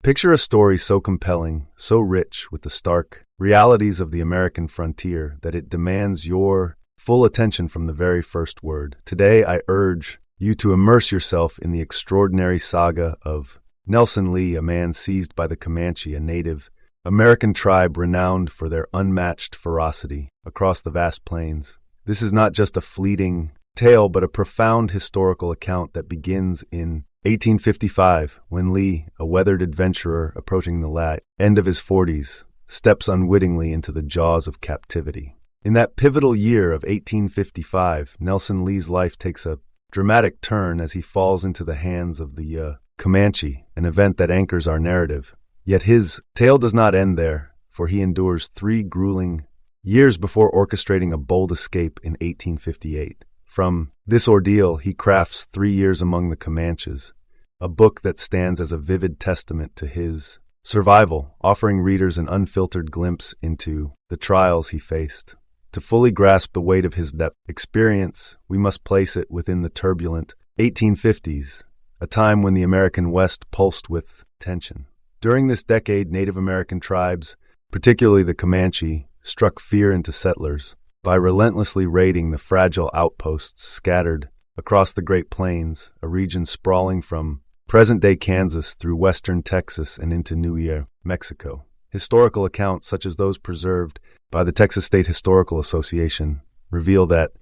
Picture a story so compelling, so rich with the stark realities of the American frontier that it demands your full attention from the very first word. Today, I urge you to immerse yourself in the extraordinary saga of Nelson Lee, a man seized by the Comanche, a native American tribe renowned for their unmatched ferocity across the vast plains. This is not just a fleeting tale, but a profound historical account that begins in 1855, when Lee, a weathered adventurer approaching the end of his 40s, steps unwittingly into the jaws of captivity. In that pivotal year of 1855, Nelson Lee's life takes a dramatic turn as he falls into the hands of the Comanche, an event that anchors our narrative. Yet his tale does not end there, for he endures 3 grueling years before orchestrating a bold escape in 1858. From this ordeal, he crafts 3 Years Among the Comanches, a book that stands as a vivid testament to his survival, offering readers an unfiltered glimpse into the trials he faced. To fully grasp the weight of his experience, we must place it within the turbulent 1850s, a time when the American West pulsed with tension. During this decade, Native American tribes, particularly the Comanche, struck fear into settlers by relentlessly raiding the fragile outposts scattered across the Great Plains, a region sprawling from present-day Kansas through western Texas and into New Mexico. Historical accounts, such as those preserved by the Texas State Historical Association, reveal that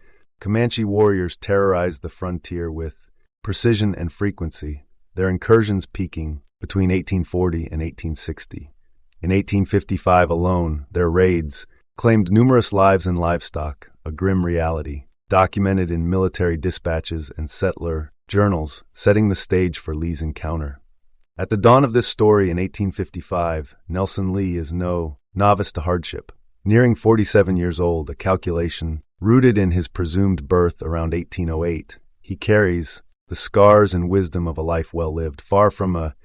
Comanche warriors terrorized the frontier with precision and frequency, their incursions peaking between 1840 and 1860. In 1855 alone, their raids claimed numerous lives and livestock, a grim reality, documented in military dispatches and settler journals, setting the stage for Lee's encounter. At the dawn of this story in 1855, Nelson Lee is no novice to hardship. Nearing 47 years old, a calculation rooted in his presumed birth around 1808, he carries the scars and wisdom of a life well lived. Far from a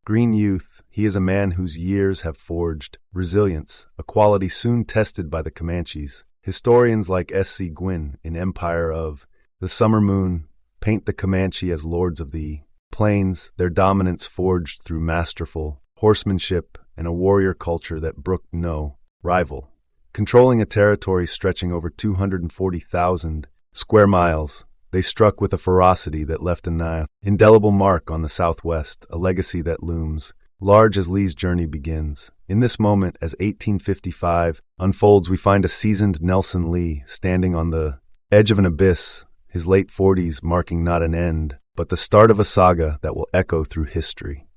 green youth, he is a man whose years have forged resilience, a quality soon tested by the Comanches. Historians like S.C. Gwynn in Empire of the Summer Moon paint the Comanche as lords of the plains, their dominance forged through masterful horsemanship and a warrior culture that brooked no rival. Controlling a territory stretching over 240,000 square miles, they struck with a ferocity that left an indelible mark on the Southwest, a legacy that looms large as Lee's journey begins. In this moment, as 1855 unfolds, we find a seasoned Nelson Lee standing on the edge of an abyss, his late 40s marking not an end, but the start of a saga that will echo through history.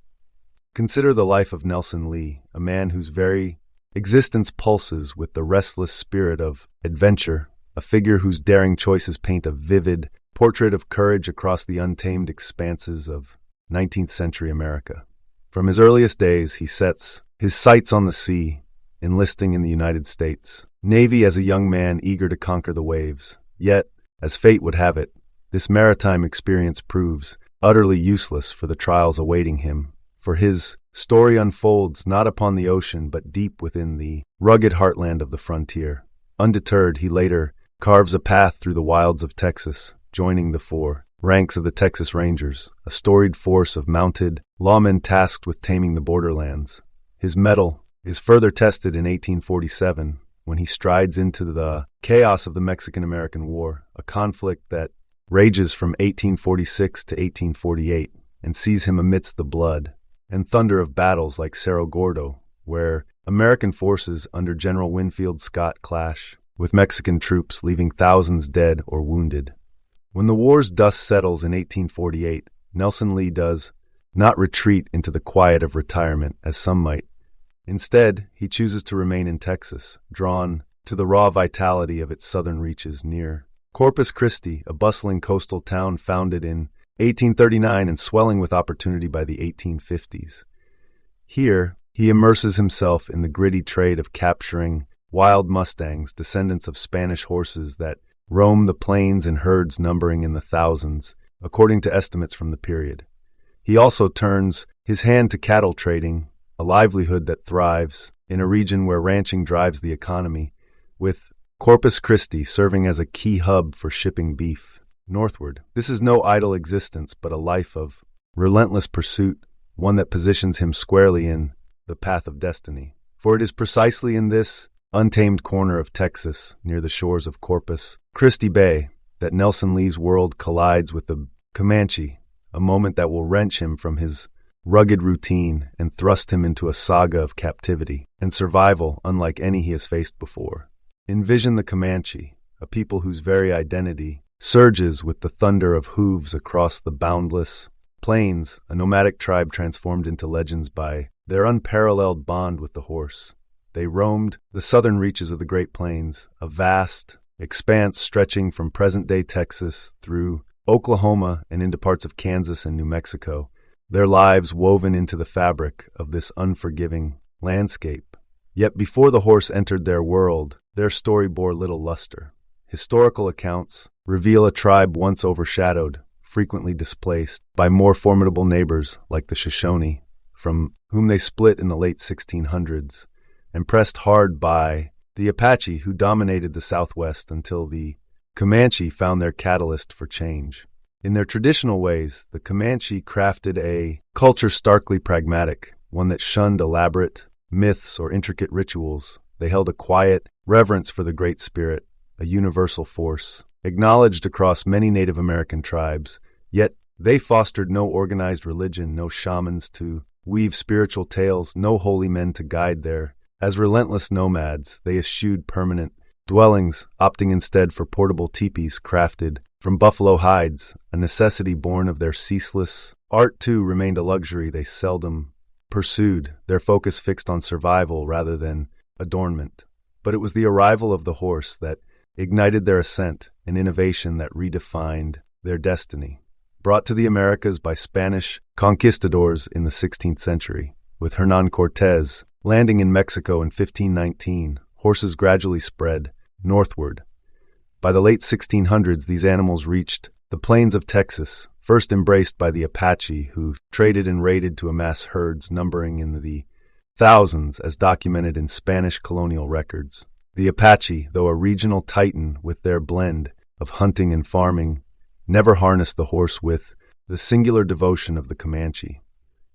Consider the life of Nelson Lee, a man whose very existence pulses with the restless spirit of adventure, a figure whose daring choices paint a vivid portrait of courage across the untamed expanses of 19th century America. From his earliest days, he sets his sights on the sea, enlisting in the United States Navy as a young man eager to conquer the waves. Yet, as fate would have it, this maritime experience proves utterly useless for the trials awaiting him, for his story unfolds not upon the ocean but deep within the rugged heartland of the frontier. Undeterred, he later carves a path through the wilds of Texas, joining the 4 ranks of the Texas Rangers, a storied force of mounted lawmen tasked with taming the borderlands. His mettle is further tested in 1847 when he strides into the chaos of the Mexican-American War, a conflict that rages from 1846 to 1848 and sees him amidst the blood and thunder of battles like Cerro Gordo, where American forces under General Winfield Scott clash with Mexican troops, leaving thousands dead or wounded. When the war's dust settles in 1848, Nelson Lee does not retreat into the quiet of retirement, as some might. Instead, he chooses to remain in Texas, drawn to the raw vitality of its southern reaches near Corpus Christi, a bustling coastal town founded in 1839 and swelling with opportunity by the 1850s. Here, he immerses himself in the gritty trade of capturing wild mustangs, descendants of Spanish horses that roam the plains in herds numbering in the thousands, according to estimates from the period. He also turns his hand to cattle trading, a livelihood that thrives in a region where ranching drives the economy, with Corpus Christi serving as a key hub for shipping beef northward. This is no idle existence, but a life of relentless pursuit, one that positions him squarely in the path of destiny. For it is precisely in this untamed corner of Texas, near the shores of Corpus Christi Bay, that Nelson Lee's world collides with the Comanche, a moment that will wrench him from his rugged routine and thrust him into a saga of captivity and survival unlike any he has faced before. Envision the Comanche, a people whose very identity surges with the thunder of hooves across the boundless plains, a nomadic tribe transformed into legends by their unparalleled bond with the horse. They roamed the southern reaches of the Great Plains, a vast expanse stretching from present-day Texas through Oklahoma and into parts of Kansas and New Mexico, their lives woven into the fabric of this unforgiving landscape. Yet before the horse entered their world, their story bore little luster. Historical accounts reveal a tribe once overshadowed, frequently displaced by more formidable neighbors like the Shoshone, from whom they split in the late 1600s, and pressed hard by the Apache, who dominated the Southwest until the Comanche found their catalyst for change. In their traditional ways, the Comanche crafted a culture starkly pragmatic, one that shunned elaborate myths or intricate rituals. They held a quiet reverence for the Great Spirit, a universal force, acknowledged across many Native American tribes, yet they fostered no organized religion, no shamans to weave spiritual tales, no holy men to guide their. As relentless nomads, they eschewed permanent dwellings, opting instead for portable teepees crafted from buffalo hides, a necessity born of their ceaseless. Art, too, remained a luxury they seldom pursued, their focus fixed on survival rather than adornment. But it was the arrival of the horse that ignited their ascent, an innovation that redefined their destiny. Brought to the Americas by Spanish conquistadors in the 16th century, with Hernán Cortés landing in Mexico in 1519, horses gradually spread northward. By the late 1600s, these animals reached the plains of Texas, first embraced by the Apache, who traded and raided to amass herds numbering in the thousands, as documented in Spanish colonial records. The Apache, though a regional titan with their blend of hunting and farming, never harnessed the horse with the singular devotion of the Comanche.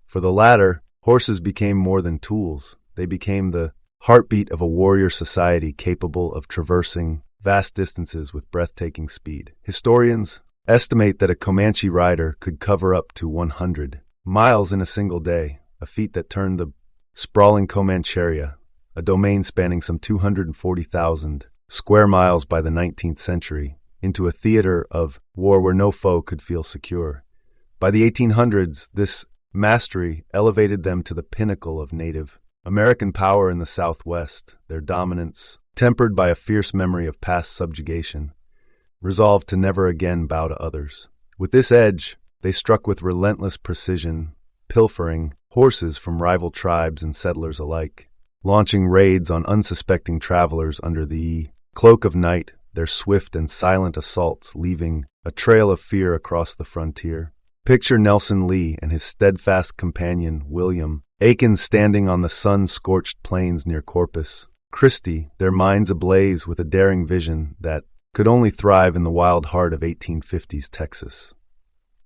For the latter, horses became more than tools. They became the heartbeat of a warrior society capable of traversing vast distances with breathtaking speed. Historians estimate that a Comanche rider could cover up to 100 miles in a single day, a feat that turned the sprawling Comancheria, a domain spanning some 240,000 square miles by the 19th century, into a theater of war where no foe could feel secure. By the 1800s, this mastery elevated them to the pinnacle of Native American power in the Southwest, their dominance, tempered by a fierce memory of past subjugation, resolved to never again bow to others. With this edge, they struck with relentless precision, pilfering horses from rival tribes and settlers alike, launching raids on unsuspecting travelers under the cloak of night, their swift and silent assaults leaving a trail of fear across the frontier. Picture Nelson Lee and his steadfast companion, William Aiken, standing on the sun-scorched plains near Corpus Christi, their minds ablaze with a daring vision that could only thrive in the wild heart of 1850s Texas.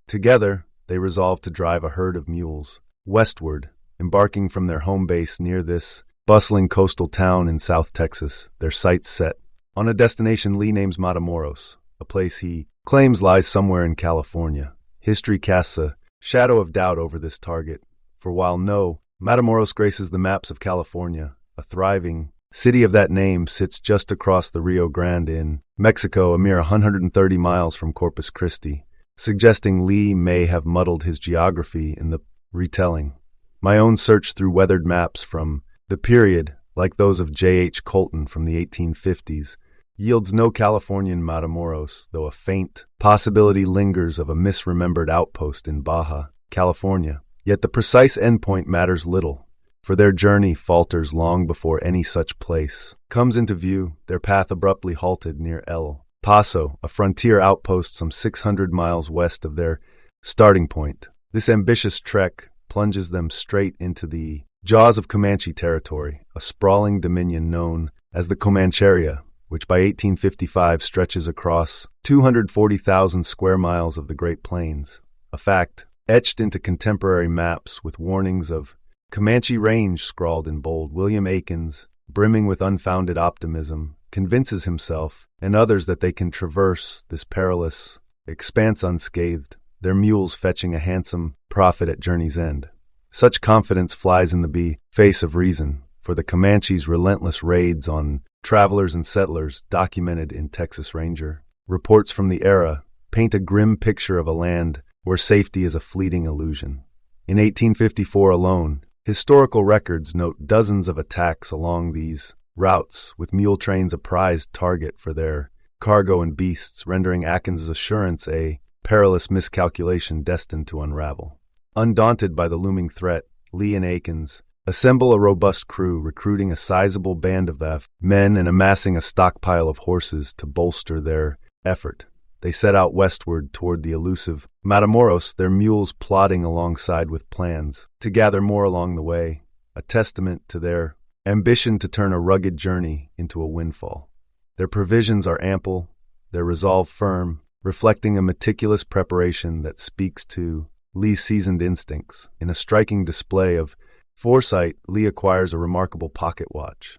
Together, they resolved to drive a herd of mules westward, embarking from their home base near this bustling coastal town in South Texas, their sights set on a destination Lee names Matamoros, a place he claims lies somewhere in California. History casts a shadow of doubt over this target, for while Matamoros graces the maps of California, a thriving city of that name sits just across the Rio Grande in Mexico, a mere 130 miles from Corpus Christi, suggesting Lee may have muddled his geography in the retelling. My own search through weathered maps from the period, like those of J.H. Colton from the 1850s, yields no Californian Matamoros, though a faint possibility lingers of a misremembered outpost in Baja, California. Yet the precise endpoint matters little, for their journey falters long before any such place comes into view, their path abruptly halted near El Paso, a frontier outpost some 600 miles west of their starting point. This ambitious trek plunges them straight into the jaws of Comanche territory, a sprawling dominion known as the Comancheria, which by 1855 stretches across 240,000 square miles of the Great Plains, a fact etched into contemporary maps with warnings of Comanche Range scrawled in bold. William Aikens, brimming with unfounded optimism, convinces himself and others that they can traverse this perilous expanse unscathed, their mules fetching a handsome profit at journey's end. Such confidence flies in the face of reason, for the Comanche's relentless raids on travelers and settlers documented in Texas Ranger reports from the era paint a grim picture of a land where safety is a fleeting illusion. In 1854 alone, historical records note dozens of attacks along these routes, with mule trains a prized target for their cargo and beasts, rendering Atkins' assurance a perilous miscalculation destined to unravel. Undaunted by the looming threat, Lee and Aikens assemble a robust crew, recruiting a sizable band of men and amassing a stockpile of horses to bolster their effort. They set out westward toward the elusive Matamoros, their mules plodding alongside with plans to gather more along the way, a testament to their ambition to turn a rugged journey into a windfall. Their provisions are ample, their resolve firm, reflecting a meticulous preparation that speaks to Lee's seasoned instincts. In a striking display of foresight, Lee acquires a remarkable pocket watch,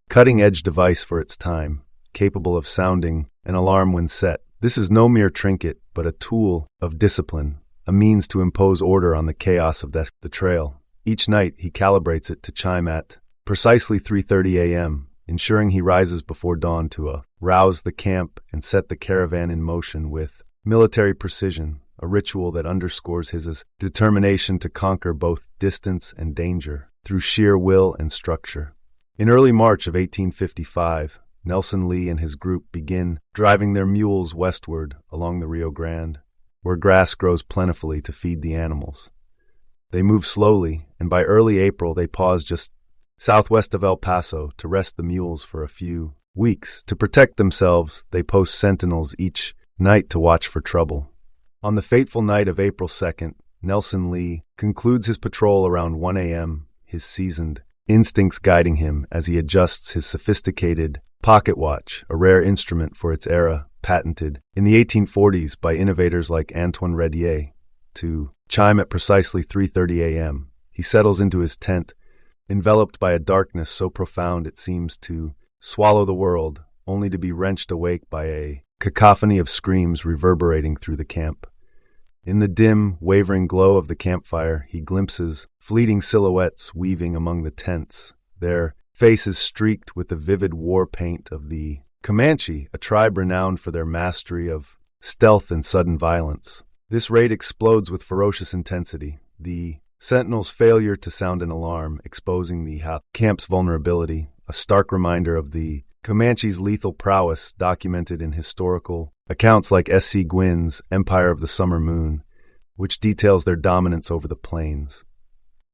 cutting-edge device for its time, capable of sounding an alarm when set. This is no mere trinket, but a tool of discipline, a means to impose order on the chaos of the trail. Each night, he calibrates it to chime at precisely 3:30 a.m., ensuring he rises before dawn to rouse the camp and set the caravan in motion with military precision, a ritual that underscores his determination to conquer both distance and danger through sheer will and structure. In early March of 1855, Nelson Lee and his group begin driving their mules westward along the Rio Grande, where grass grows plentifully to feed the animals. They move slowly, and by early April they pause just southwest of El Paso to rest the mules for a few weeks. To protect themselves, they post sentinels each night to watch for trouble. On the fateful night of April 2nd, Nelson Lee concludes his patrol around 1 a.m., his seasoned instincts guiding him as he adjusts his sophisticated pocket watch, a rare instrument for its era, patented in the 1840s by innovators like Antoine Redier, to chime at precisely 3:30 a.m. He settles into his tent, enveloped by a darkness so profound it seems to swallow the world, only to be wrenched awake by a cacophony of screams reverberating through the camp. In the dim, wavering glow of the campfire, he glimpses fleeting silhouettes weaving among the tents, their faces streaked with the vivid war paint of the Comanche, a tribe renowned for their mastery of stealth and sudden violence. This raid explodes with ferocious intensity, the sentinel's failure to sound an alarm, exposing the camp's vulnerability, a stark reminder of the Comanche's lethal prowess documented in historical accounts like S.C. Gwynn's Empire of the Summer Moon, which details their dominance over the plains.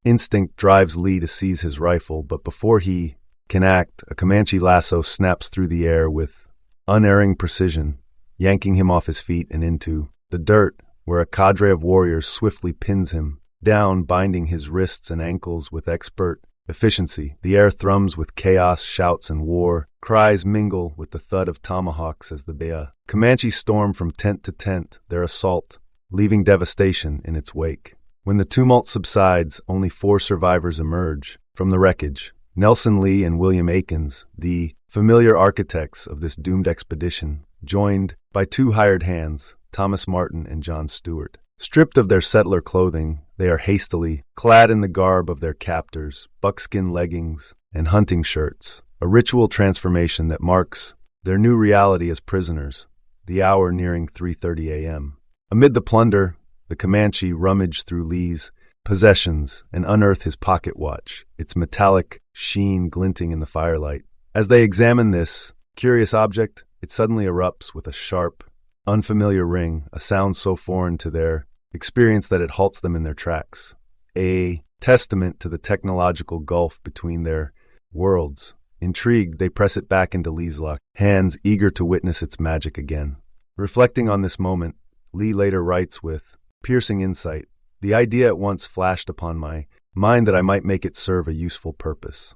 Instinct drives Lee to seize his rifle, but before he can act, a Comanche lasso snaps through the air with unerring precision, yanking him off his feet and into the dirt, where a cadre of warriors swiftly pins him down, binding his wrists and ankles with expert efficiency. The air thrums with chaos, shouts, and war. Cries mingle with the thud of tomahawks as the Comanche storm from tent to tent, their assault leaving devastation in its wake. When the tumult subsides, only 4 survivors emerge from the wreckage. Nelson Lee and William Aikens, the familiar architects of this doomed expedition, joined by 2 hired hands, Thomas Martin and John Stewart. Stripped of their settler clothing, they are hastily clad in the garb of their captors, buckskin leggings and hunting shirts, a ritual transformation that marks their new reality as prisoners, the hour nearing 3:30 a.m. Amid the plunder, the Comanche rummage through Lee's possessions and unearth his pocket watch, its metallic sheen glinting in the firelight. As they examine this curious object, it suddenly erupts with a sharp, unfamiliar ring, a sound so foreign to their experience that it halts them in their tracks, a testament to the technological gulf between their worlds. Intrigued, they press it back into Lee's locked hands, eager to witness its magic again. Reflecting on this moment, Lee later writes with piercing insight, "The idea at once flashed upon my mind that I might make it serve a useful purpose."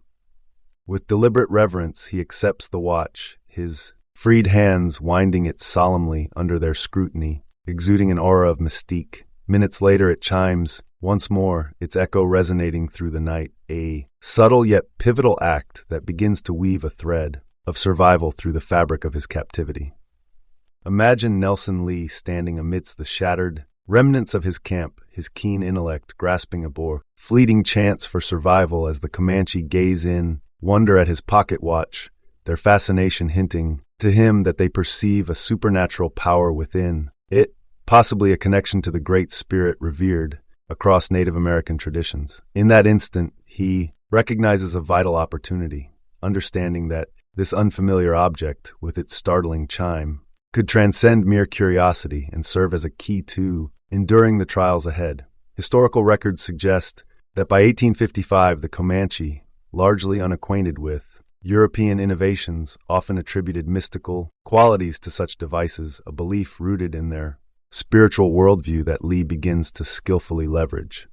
With deliberate reverence, he accepts the watch, his freed hands winding it solemnly under their scrutiny, exuding an aura of mystique. Minutes later it chimes once more, its echo resonating through the night, a subtle yet pivotal act that begins to weave a thread of survival through the fabric of his captivity. Imagine Nelson Lee standing amidst the shattered remnants of his camp, his keen intellect grasping a fleeting chance for survival as the Comanche gaze in wonder at his pocket watch, their fascination hinting to him that they perceive a supernatural power within it, possibly a connection to the Great Spirit revered across Native American traditions. In that instant, he recognizes a vital opportunity, understanding that this unfamiliar object, with its startling chime, could transcend mere curiosity and serve as a key to enduring the trials ahead. Historical records suggest that by 1855, the Comanche, largely unacquainted with European innovations, often attributed mystical qualities to such devices, a belief rooted in their spiritual worldview that Lee begins to skillfully leverage.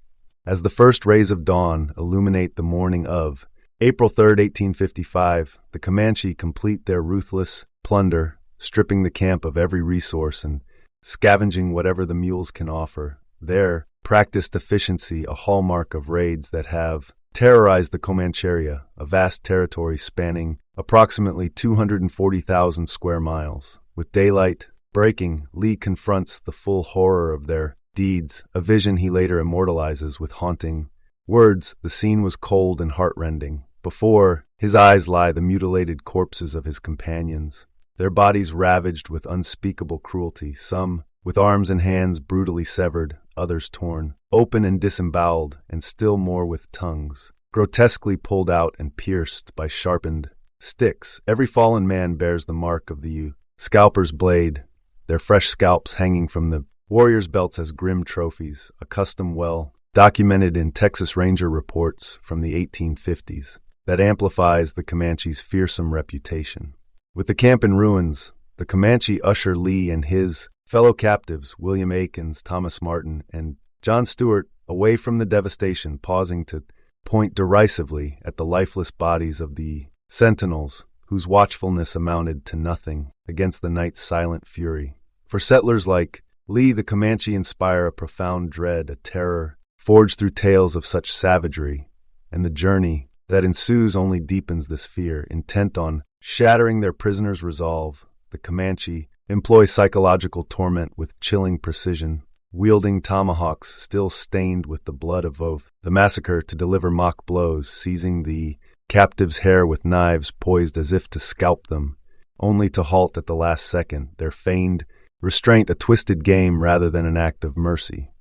As the first rays of dawn illuminate the morning of April 3, 1855, the Comanche complete their ruthless plunder, stripping the camp of every resource and scavenging whatever the mules can offer. Their practiced efficiency, a hallmark of raids that have terrorized the Comancheria, a vast territory spanning approximately 240,000 square miles. With daylight breaking, Lee confronts the full horror of their deeds, a vision he later immortalizes with haunting words. The scene was cold and heartrending. Before his eyes lie the mutilated corpses of his companions, their bodies ravaged with unspeakable cruelty, some with arms and hands brutally severed, others torn open and disemboweled, and still more with tongues grotesquely pulled out and pierced by sharpened sticks. Every fallen man bears the mark of the scalper's blade, their fresh scalps hanging from the warriors' belts as grim trophies, a custom well documented in Texas Ranger reports from the 1850s that amplifies the Comanche's fearsome reputation. With the camp in ruins, the Comanche usher Lee and his fellow captives, William Aikens, Thomas Martin, and John Stewart, away from the devastation, pausing to point derisively at the lifeless bodies of the sentinels, whose watchfulness amounted to nothing against the night's silent fury. For settlers like Lee, the Comanche inspire a profound dread, a terror forged through tales of such savagery, and the journey that ensues only deepens this fear. Intent on shattering their prisoners' resolve, the Comanche employ psychological torment with chilling precision, wielding tomahawks still stained with the blood of both the massacre to deliver mock blows, seizing the captive's hair with knives poised as if to scalp them, only to halt at the last second, their feigned restraint a twisted game rather than an act of mercy.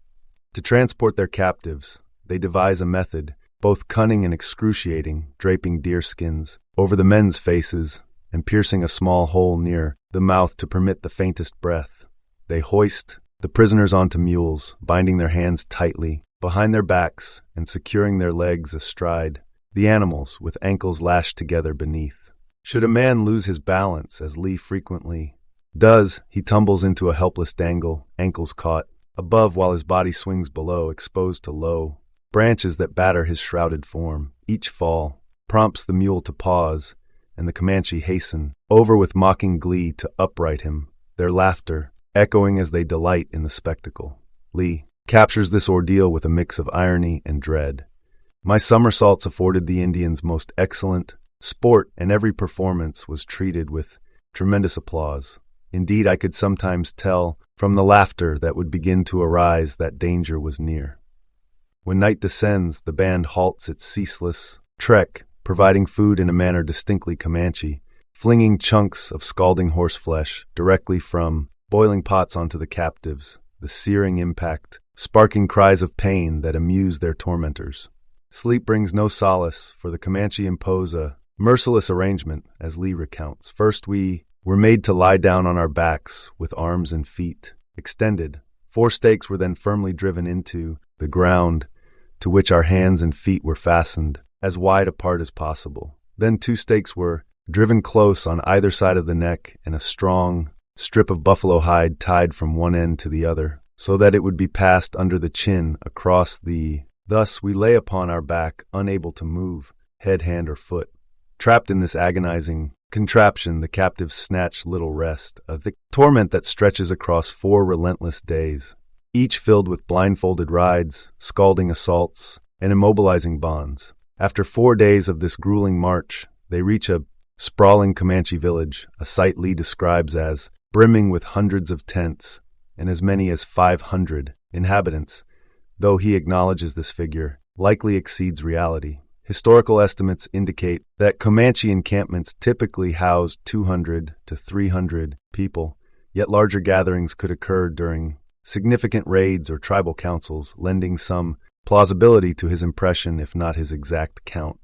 To transport their captives, they devise a method, both cunning and excruciating, draping deerskins over the men's faces and piercing a small hole near the mouth to permit the faintest breath. They hoist the prisoners onto mules, binding their hands tightly behind their backs and securing their legs astride the animals with ankles lashed together beneath. Should a man lose his balance, as Lee frequently does, he tumbles into a helpless dangle, ankles caught above while his body swings below, exposed to low branches that batter his shrouded form. Each fall prompts the mule to pause, and the Comanche hasten over with mocking glee to upright him, their laughter echoing as they delight in the spectacle. Lee captures this ordeal with a mix of irony and dread. My somersaults afforded the Indians most excellent sport, and every performance was treated with tremendous applause. Indeed, I could sometimes tell from the laughter that would begin to arise that danger was near. When night descends, the band halts its ceaseless trek, providing food in a manner distinctly Comanche, flinging chunks of scalding horseflesh directly from boiling pots onto the captives, the searing impact sparking cries of pain that amuse their tormentors. Sleep brings no solace, for the Comanche impose a merciless arrangement, as Lee recounts. First, we were made to lie down on our backs with arms and feet extended. 4 stakes were then firmly driven into the ground, to which our hands and feet were fastened as wide apart as possible. Then 2 stakes were driven close on either side of the neck, and a strong strip of buffalo hide tied from one end to the other, so that it would be passed under the chin across the... Thus we lay upon our back, unable to move, head, hand, or foot. Trapped in this agonizing contraption, the captives snatch little rest, a torment that stretches across 4 relentless days. each filled with blindfolded rides, scalding assaults, and immobilizing bonds. After 4 days of this grueling march, they reach a sprawling Comanche village, a site Lee describes as brimming with hundreds of tents and as many as 500 inhabitants, though he acknowledges this figure likely exceeds reality. Historical estimates indicate that Comanche encampments typically house 200 to 300 people, yet larger gatherings could occur during significant raids or tribal councils, lending some plausibility to his impression if not his exact count.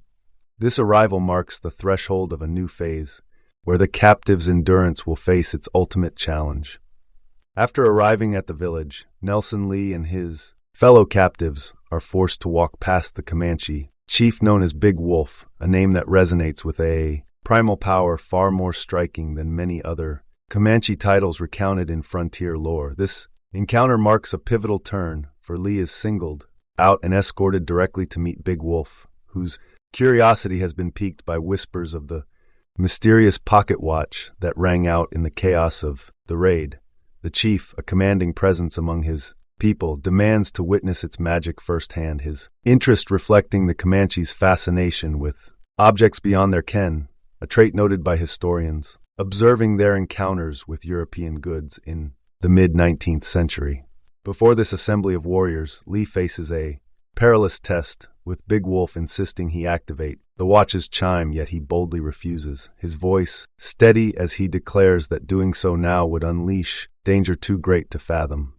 This arrival marks the threshold of a new phase, where the captive's endurance will face its ultimate challenge. After arriving at the village, Nelson Lee and his fellow captives are forced to walk past the Comanche chief known as Big Wolf, a name that resonates with a primal power far more striking than many other Comanche titles recounted in frontier lore. This encounter marks a pivotal turn, for Lee is singled out and escorted directly to meet Big Wolf, whose curiosity has been piqued by whispers of the mysterious pocket watch that rang out in the chaos of the raid. The chief, a commanding presence among his people, demands to witness its magic firsthand, his interest reflecting the Comanche's fascination with objects beyond their ken, a trait noted by historians, observing their encounters with European goods in the mid-19th century. Before this assembly of warriors, Lee faces a perilous test, with Big Wolf insisting he activate the watch's chime, yet he boldly refuses, his voice steady as he declares that doing so now would unleash danger too great to fathom.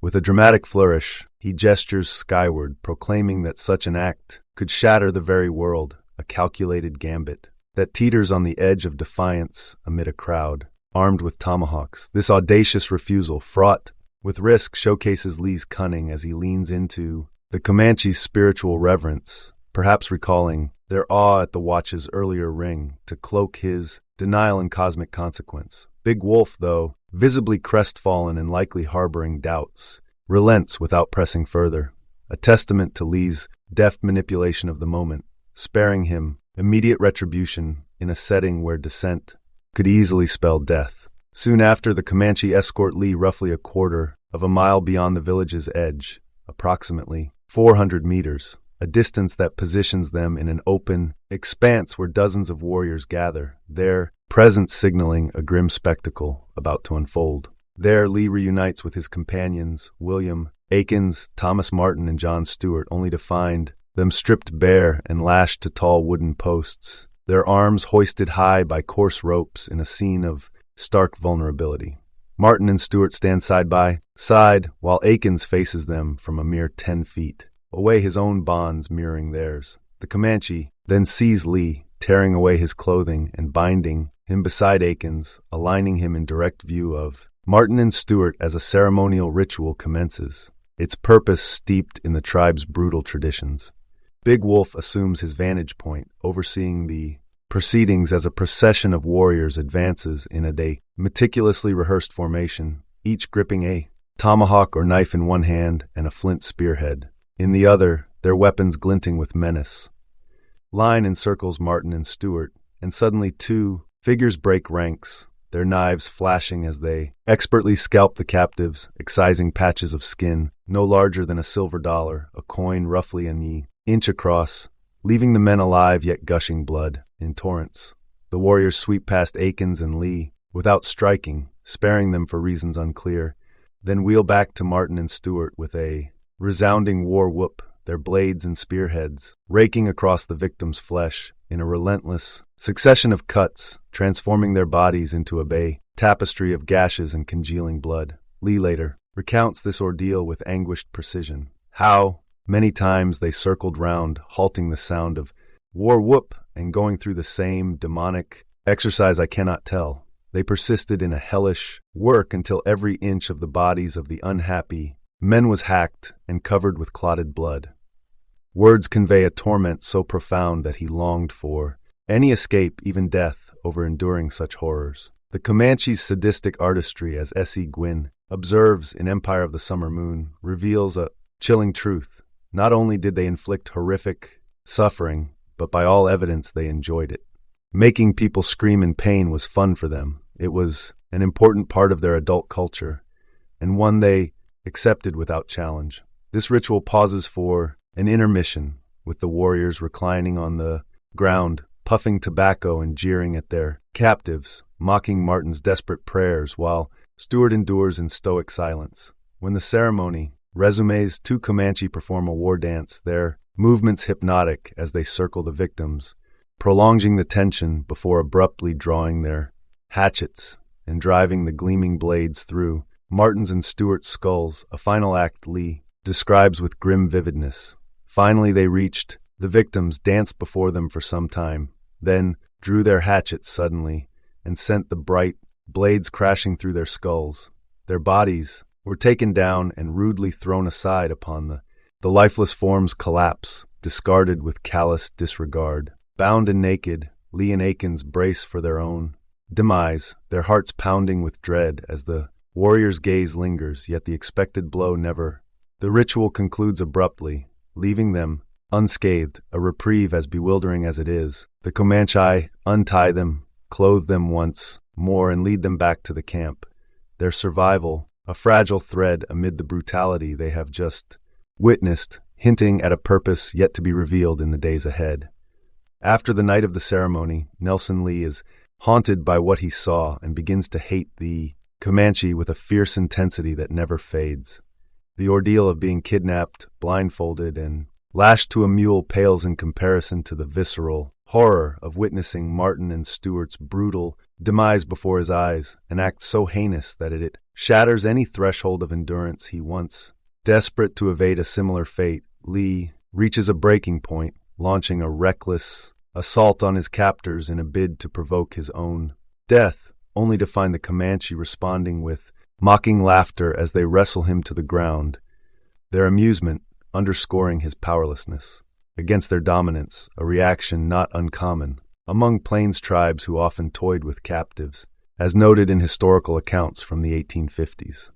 With a dramatic flourish, he gestures skyward, proclaiming that such an act could shatter the very world, a calculated gambit that teeters on the edge of defiance amid a crowd armed with tomahawks. This audacious refusal, fraught with risk, showcases Lee's cunning as he leans into the Comanche's spiritual reverence, perhaps recalling their awe at the watch's earlier ring to cloak his denial and cosmic consequence. Big Wolf, though visibly crestfallen and likely harboring doubts, relents without pressing further, a testament to Lee's deft manipulation of the moment, sparing him immediate retribution in a setting where dissent could easily spell death. Soon after, the Comanche escort Lee roughly a quarter of a mile beyond the village's edge, approximately 400 meters, a distance that positions them in an open expanse where dozens of warriors gather, their presence signaling a grim spectacle about to unfold. There, Lee reunites with his companions, William Aikens, Thomas Martin, and John Stewart, only to find them stripped bare and lashed to tall wooden posts, their arms hoisted high by coarse ropes in a scene of stark vulnerability. Martin and Stewart stand side by side, while Aikens faces them from a mere 10 feet, away, his own bonds mirroring theirs. The Comanche then sees Lee, tearing away his clothing and binding him beside Aikens, aligning him in direct view of Martin and Stewart as a ceremonial ritual commences, its purpose steeped in the tribe's brutal traditions. Big Wolf assumes his vantage point, overseeing the proceedings as a procession of warriors advances in a meticulously rehearsed formation, each gripping a tomahawk or knife in one hand and a flint spearhead in the other, their weapons glinting with menace. Line encircles Martin and Stewart, and suddenly two figures break ranks, their knives flashing as they expertly scalp the captives, excising patches of skin no larger than a silver dollar, a coin roughly an inch across, leaving the men alive yet gushing blood in torrents. The warriors sweep past Aikens and Lee without striking, sparing them for reasons unclear, then wheel back to Martin and Stewart with a resounding war whoop, their blades and spearheads raking across the victim's flesh in a relentless succession of cuts, transforming their bodies into a tapestry of gashes and congealing blood. Lee later recounts this ordeal with anguished precision, how many times they circled round, halting the sound of war whoop and going through the same demonic exercise I cannot tell. They persisted in a hellish work until every inch of the bodies of the unhappy men was hacked and covered with clotted blood. Words convey a torment so profound that he longed for any escape, even death, over enduring such horrors. The Comanche's sadistic artistry, as S.E. Gwynn observes in Empire of the Summer Moon, reveals a chilling truth. Not only did they inflict horrific suffering, but by all evidence they enjoyed it. Making people scream in pain was fun for them. It was an important part of their adult culture, and one they accepted without challenge. This ritual pauses for an intermission, with the warriors reclining on the ground, puffing tobacco and jeering at their captives, mocking Martin's desperate prayers while Stuart endures in stoic silence. When the ceremony resumes, two Comanche perform a war dance, their movements hypnotic as they circle the victims, prolonging the tension before abruptly drawing their hatchets and driving the gleaming blades through Martin's and Stuart's skulls. A final act Lee describes with grim vividness. Finally they reached the victims, danced before them for some time, then drew their hatchets suddenly and sent the bright blades crashing through their skulls. Their bodies were taken down and rudely thrown aside upon the lifeless forms collapse, discarded with callous disregard. Bound and naked, Lee and Aikens brace for their own demise, their hearts pounding with dread as the warrior's gaze lingers, yet the expected blow never. The ritual concludes abruptly, leaving them unscathed, a reprieve as bewildering as it is. The Comanche untie them, clothe them once more, and lead them back to the camp. Their survival, a fragile thread amid the brutality they have just witnessed, hinting at a purpose yet to be revealed in the days ahead. After the night of the ceremony, Nelson Lee is haunted by what he saw and begins to hate the Comanche with a fierce intensity that never fades. The ordeal of being kidnapped, blindfolded, and lashed to a mule pales in comparison to the visceral horror of witnessing Martin and Stuart's brutal demise before his eyes, an act so heinous that it shatters any threshold of endurance he once. Desperate to evade a similar fate, Lee reaches a breaking point, launching a reckless assault on his captors in a bid to provoke his own death, only to find the Comanche responding with mocking laughter as they wrestle him to the ground, their amusement underscoring his powerlessness against their dominance, a reaction not uncommon among Plains tribes who often toyed with captives, as noted in historical accounts from the 1850s.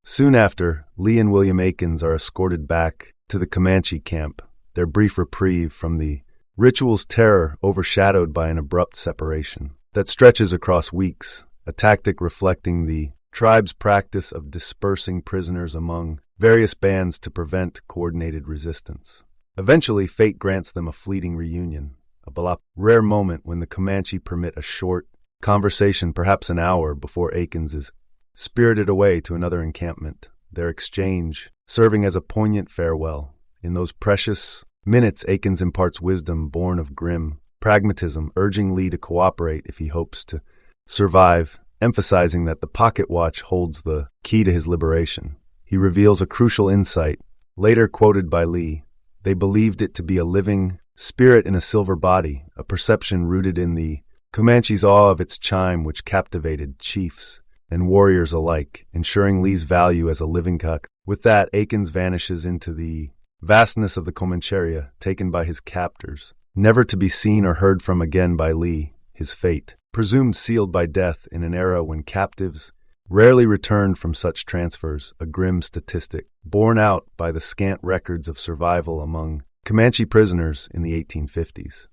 Soon after, Lee and William Aikens are escorted back to the Comanche camp, their brief reprieve from the ritual's terror overshadowed by an abrupt separation that stretches across weeks, a tactic reflecting the tribe's practice of dispersing prisoners among various bands to prevent coordinated resistance. Eventually, fate grants them a fleeting reunion, a rare moment when the Comanche permit a short conversation, perhaps an hour, before Aikens is spirited away to another encampment, their exchange serving as a poignant farewell. In those precious minutes, Aikens imparts wisdom born of grim pragmatism, urging Lee to cooperate if he hopes to survive, emphasizing that the pocket watch holds the key to his liberation. He reveals a crucial insight, later quoted by Lee. They believed it to be a living spirit in a silver body, a perception rooted in the Comanche's awe of its chime which captivated chiefs and warriors alike, ensuring Lee's value as a living cock. With that, Aikens vanishes into the vastness of the Comancheria, taken by his captors, never to be seen or heard from again by Lee, his fate presumed sealed by death in an era when captives rarely returned from such transfers, a grim statistic borne out by the scant records of survival among Comanche prisoners in the 1850s.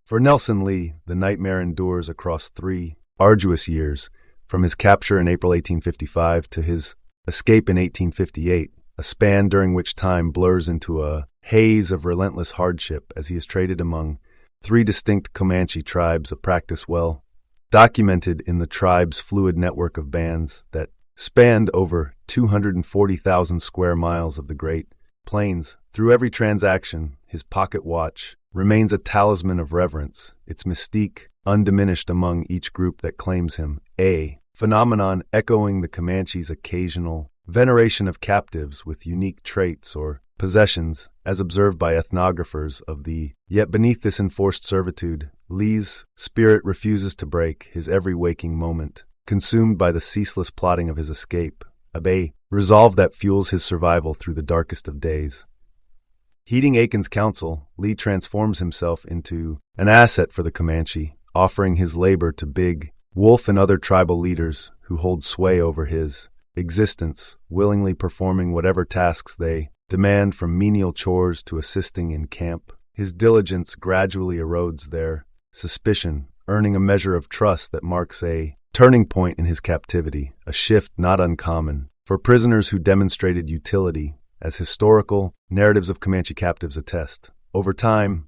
For Nelson Lee, the nightmare endures across 3 arduous years, from his capture in April 1855 to his escape in 1858, a span during which time blurs into a haze of relentless hardship as he is traded among 3 distinct Comanche tribes, a practice well documented in the tribe's fluid network of bands that spanned over 240,000 square miles of the Great Plains. Through every transaction, his pocket watch remains a talisman of reverence, its mystique undiminished among each group that claims him, a phenomenon echoing the Comanche's occasional veneration of captives with unique traits or possessions, as observed by ethnographers of the yet beneath this enforced servitude, Lee's spirit refuses to break, his every waking moment consumed by the ceaseless plotting of his escape, a resolve that fuels his survival through the darkest of days. Heeding Aikens' counsel, Lee transforms himself into an asset for the Comanche, offering his labor to Big Wolf and other tribal leaders who hold sway over his existence, willingly performing whatever tasks they demand, from menial chores to assisting in camp. His diligence gradually erodes their suspicion, earning a measure of trust that marks a turning point in his captivity, a shift not uncommon for prisoners who demonstrated utility, as historical narratives of Comanche captives attest. Over time,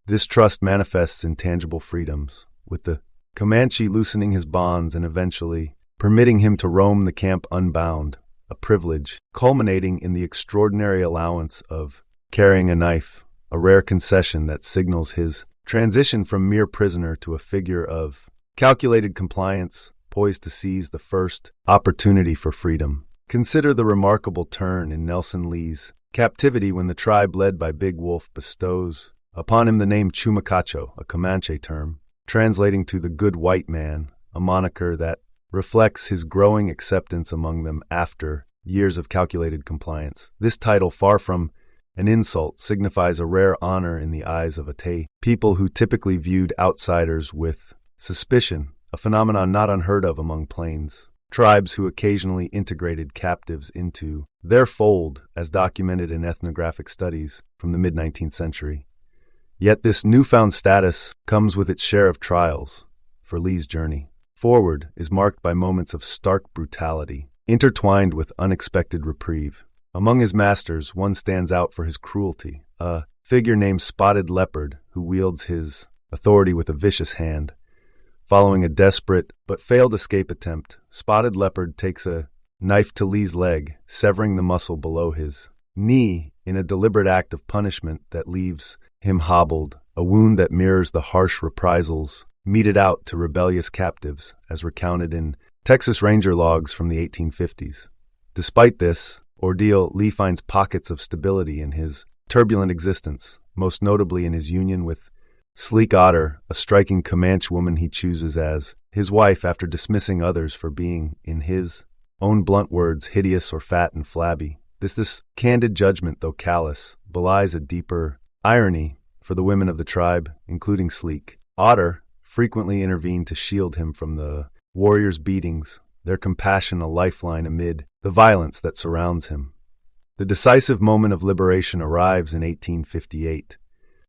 this trust manifests in tangible freedoms, with the Comanche loosening his bonds and eventually permitting him to roam the camp unbound, a privilege culminating in the extraordinary allowance of carrying a knife, a rare concession that signals his transition from mere prisoner to a figure of calculated compliance, poised to seize the first opportunity for freedom. Consider the remarkable turn in Nelson Lee's Captivity when the tribe led by Big Wolf bestows upon him the name Chumacacho, a Comanche term, translating to the good white man, a moniker that reflects his growing acceptance among them after years of calculated compliance. This title, far from an insult, signifies a rare honor in the eyes of Atay, people who typically viewed outsiders with suspicion, a phenomenon not unheard of among Plains tribes who occasionally integrated captives into their fold, as documented in ethnographic studies from the mid-19th century. Yet this newfound status comes with its share of trials, for Lee's journey forward is marked by moments of stark brutality, intertwined with unexpected reprieve. Among his masters, one stands out for his cruelty, a figure named Spotted Leopard who wields his authority with a vicious hand. Following a desperate but failed escape attempt, Spotted Leopard takes a knife to Lee's leg, severing the muscle below his knee in a deliberate act of punishment that leaves him hobbled, a wound that mirrors the harsh reprisals meted out to rebellious captives, as recounted in Texas Ranger logs from the 1850s. Despite this ordeal, Lee finds pockets of stability in his turbulent existence, most notably in his union with Sleek Otter, a striking Comanche woman he chooses as his wife after dismissing others for being, in his own blunt words, hideous or fat and flabby. This candid judgment, though callous, belies a deeper irony for the women of the tribe, including Sleek. Otter frequently intervened to shield him from the warriors' beatings, their compassion a lifeline amid the violence that surrounds him. The decisive moment of liberation arrives in 1858.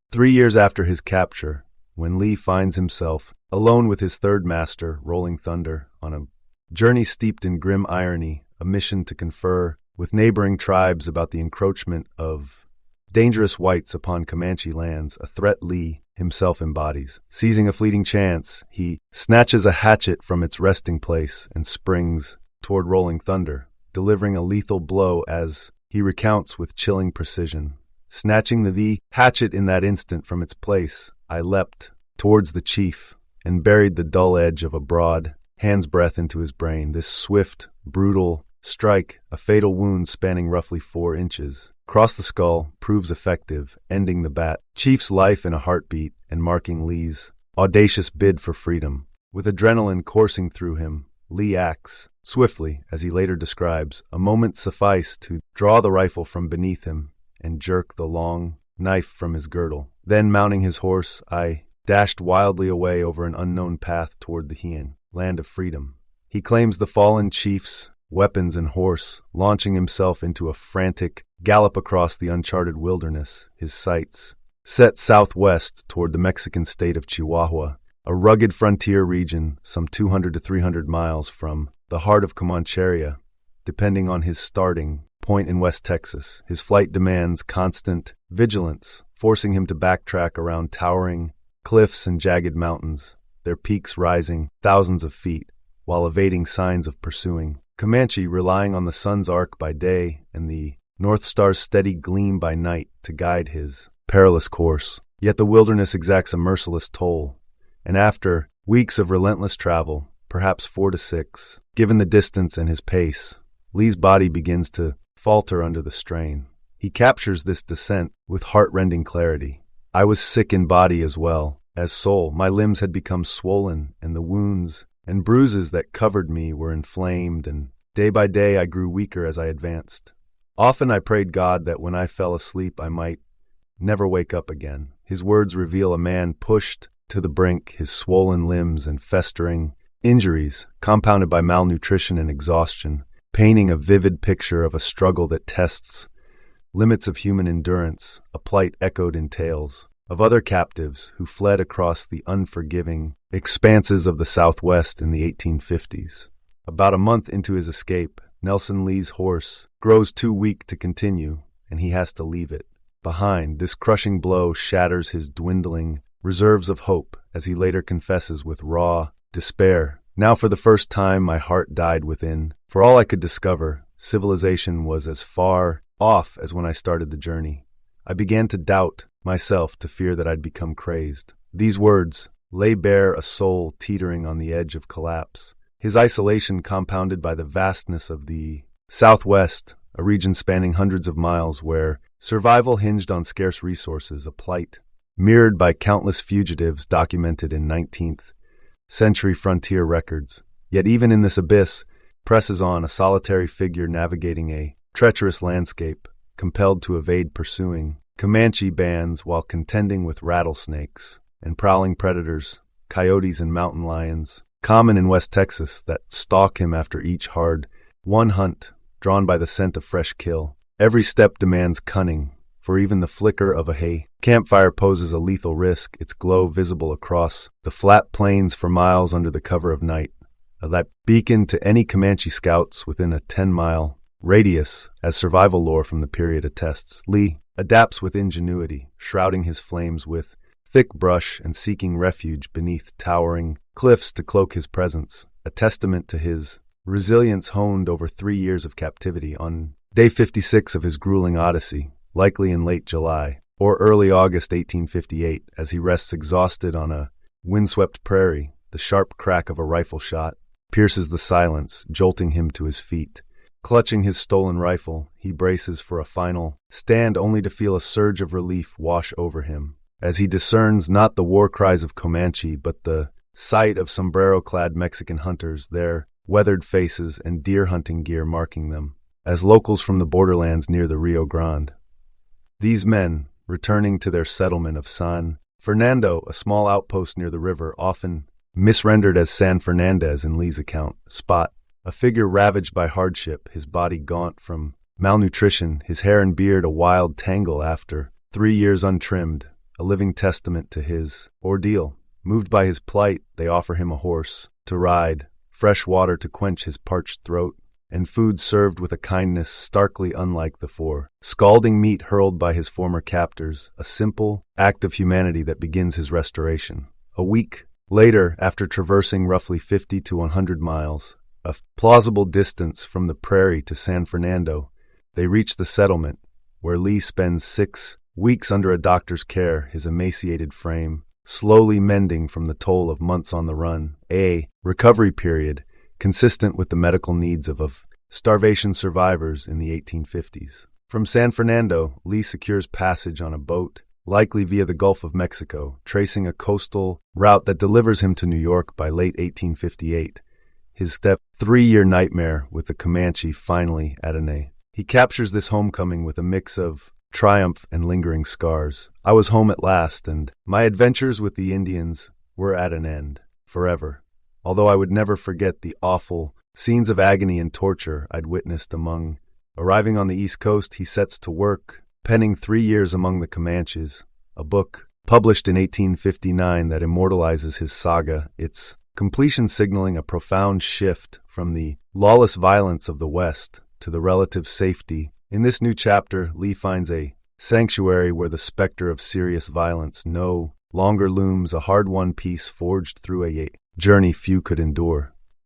3 years after his capture, when Lee finds himself alone with his third master, Rolling Thunder, on a journey steeped in grim irony, a mission to confer with neighboring tribes about the encroachment of dangerous whites upon Comanche lands, a threat Lee himself embodies. Seizing a fleeting chance, he snatches a hatchet from its resting place and springs toward Rolling Thunder, delivering a lethal blow as he recounts with chilling precision. Snatching the hatchet in that instant from its place, I leapt towards the chief and buried the dull edge of a broad hand's breadth into his brain. This swift, brutal strike, a fatal wound spanning roughly 4 inches, across the skull, proves effective, ending the chief's life in a heartbeat and marking Lee's audacious bid for freedom. With adrenaline coursing through him, Lee acts swiftly, as he later describes. A moment sufficed to draw the rifle from beneath him and jerk the long knife from his girdle. Then, mounting his horse, I dashed wildly away over an unknown path toward the Heian, land of freedom. He claims the fallen chief's weapons and horse, launching himself into a frantic gallop across the uncharted wilderness, his sights set southwest toward the Mexican state of Chihuahua, a rugged frontier region some 200 to 300 miles from the heart of Comancheria, depending on his starting point in West Texas. His flight demands constant vigilance, forcing him to backtrack around towering cliffs and jagged mountains, their peaks rising thousands of feet, while evading signs of pursuing Comanche, relying on the sun's arc by day and the North Star's steady gleam by night to guide his perilous course. Yet the wilderness exacts a merciless toll, and after weeks of relentless travel, perhaps 4 to 6, given the distance and his pace, Lee's body begins to falter under the strain. He captures this descent with heart-rending clarity. I was sick in body as well as soul. My limbs had become swollen, and the wounds and bruises that covered me were inflamed, and day by day I grew weaker as I advanced. Often I prayed God that when I fell asleep I might never wake up again. His words reveal a man pushed to the brink, his swollen limbs and festering injuries, compounded by malnutrition and exhaustion, painting a vivid picture of a struggle that tests limits of human endurance, a plight echoed in tales of other captives who fled across the unforgiving expanses of the Southwest in the 1850s. About a month into his escape, Nelson Lee's horse, grows too weak to continue, and he has to leave it behind. This crushing blow shatters his dwindling reserves of hope, as he later confesses with raw despair. Now for the first time my heart died within. For all I could discover, civilization was as far off as when I started the journey. I began to doubt myself, to fear that I'd become crazed. These words lay bare a soul teetering on the edge of collapse. His isolation compounded by the vastness of the Southwest, a region spanning hundreds of miles where survival hinged on scarce resources, a plight mirrored by countless fugitives documented in 19th century frontier records. Yet even in this abyss presses on a solitary figure navigating a treacherous landscape, compelled to evade pursuing Comanche bands while contending with rattlesnakes and prowling predators, coyotes and mountain lions, common in West Texas, that stalk him after each hard-won hunt, drawn by the scent of fresh kill. Every step demands cunning, for even the flicker of a hay campfire poses a lethal risk, its glow visible across the flat plains for miles under the cover of night. That beacon to any Comanche scouts within a 10-mile radius, as survival lore from the period attests. Lee adapts with ingenuity, shrouding his flames with thick brush and seeking refuge beneath towering cliffs to cloak his presence, a testament to his resilience honed over 3 years of captivity. On day 56 of his grueling odyssey, likely in late July or early August 1858, as he rests exhausted on a windswept prairie, the sharp crack of a rifle shot pierces the silence, jolting him to his feet. Clutching his stolen rifle, he braces for a final stand, only to feel a surge of relief wash over him, as he discerns not the war cries of Comanche, but the sight of sombrero-clad Mexican hunters, their weathered faces and deer-hunting gear marking them as locals from the borderlands near the Rio Grande. These men, returning to their settlement of San Fernando, a small outpost near the river, often misrendered as San Fernandez in Lee's account, spot a figure ravaged by hardship, his body gaunt from malnutrition, his hair and beard a wild tangle after 3 years untrimmed, a living testament to his ordeal. Moved by his plight, they offer him a horse to ride, fresh water to quench his parched throat, and food served with a kindness starkly unlike the scalding meat hurled by his former captors, a simple act of humanity that begins his restoration. A week later, after traversing roughly 50 to 100 miles, a plausible distance from the prairie to San Fernando, they reach the settlement, where Lee spends 6 weeks under a doctor's care, his emaciated frame slowly mending from the toll of months on the run, a recovery period consistent with the medical needs of starvation survivors in the 1850s. From San Fernando, Lee secures passage on a boat, likely via the Gulf of Mexico, tracing a coastal route that delivers him to New York by late 1858. His 3-year nightmare with the Comanche finally at an end. He captures this homecoming with a mix of triumph and lingering scars. I was home at last, and my adventures with the Indians were at an end, forever. Although I would never forget the awful scenes of agony and torture I'd witnessed among. Arriving on the East Coast, he sets to work, penning 3 years among the Comanches, a book published in 1859 that immortalizes his saga, its completion signaling a profound shift from the lawless violence of the West to the relative safety. In this new chapter, Lee finds a sanctuary where the specter of serious violence no longer looms, a hard-won peace forged through a journey few could endure.